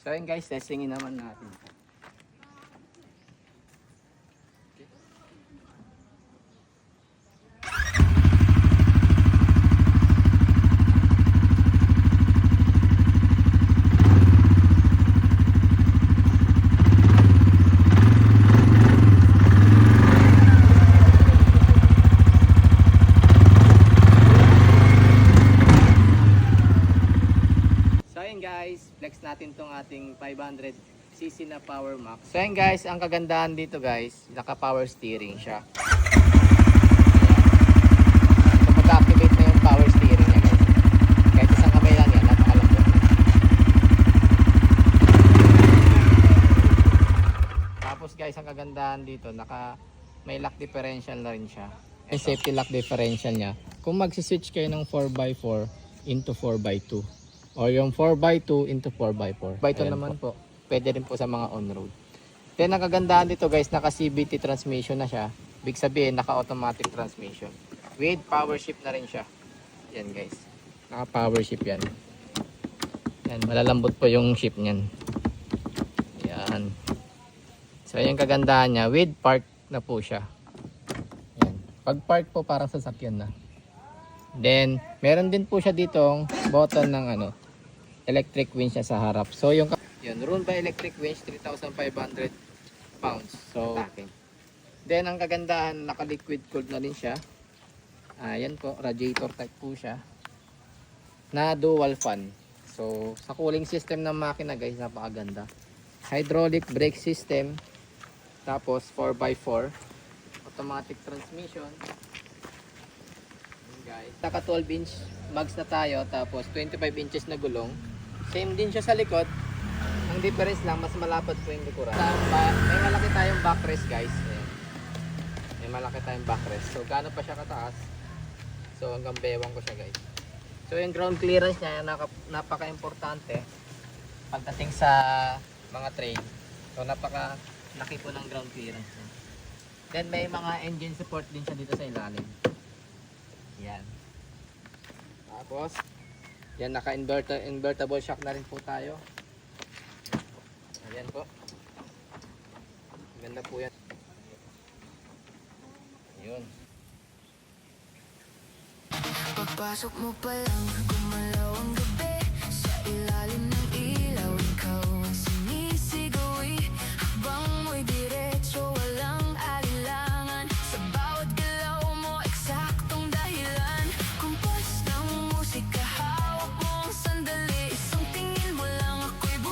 So yun guys, testingin naman natin. Guys, flex natin tong ating 500cc na Power Max. So yan guys, ang kagandahan dito guys, naka power steering siya. So mag-activate na yung power steering niya guys. Kahit isang kamay lang yan, napakalambot. Tapos guys, ang kagandahan dito, may lock differential na rin siya. Yung safety lock differential niya. Kung magsiswitch kayo ng 4x4 into 4x2 or yung 4x2 into 4x4. 4x2 naman po. Pwede rin po sa mga on-road. Then ang kagandahan dito guys, naka CVT transmission na siya. Big sabihin, naka automatic transmission. With power shift na rin siya. Yan guys. Naka power shift yan. Yan, malalambot po yung shift niyan. Yan. So yung kagandahan niya, with park na po siya. Yan. Pag park po parang sasakyan na. Then, meron din po siya ditong button ng electric winch niya sa harap. So yung run by electric winch 3,500 pounds. So okay. Then ang kagandahan, naka liquid cooled na rin siya. Ayan po, radiator type po siya. Na dual fan. So sa cooling system ng makina guys, napakaganda. Hydraulic brake system. Tapos 4x4 automatic transmission. Guys, naka 12 inch mags na tayo, tapos 25 inches na gulong. Same din siya sa likod. Ang difference lang, mas malapad po yung likuran. May malaki tayong backrest guys. Ayan. May malaki tayong backrest. So gaano pa siya kataas? So hanggang bewang ko siya guys. So yung ground clearance niya, napaka-importante pagdating sa mga trail. So napaka-laki po ng ground clearance niya. Then may mga engine support din siya dito sa ilalim. Yan. Tapos yan, naka-invertible shock na rin po tayo. Ayan po. Ganda po yan. Yun. Pagpasok mo pa lang, gumalaw ang gabi sa ilalim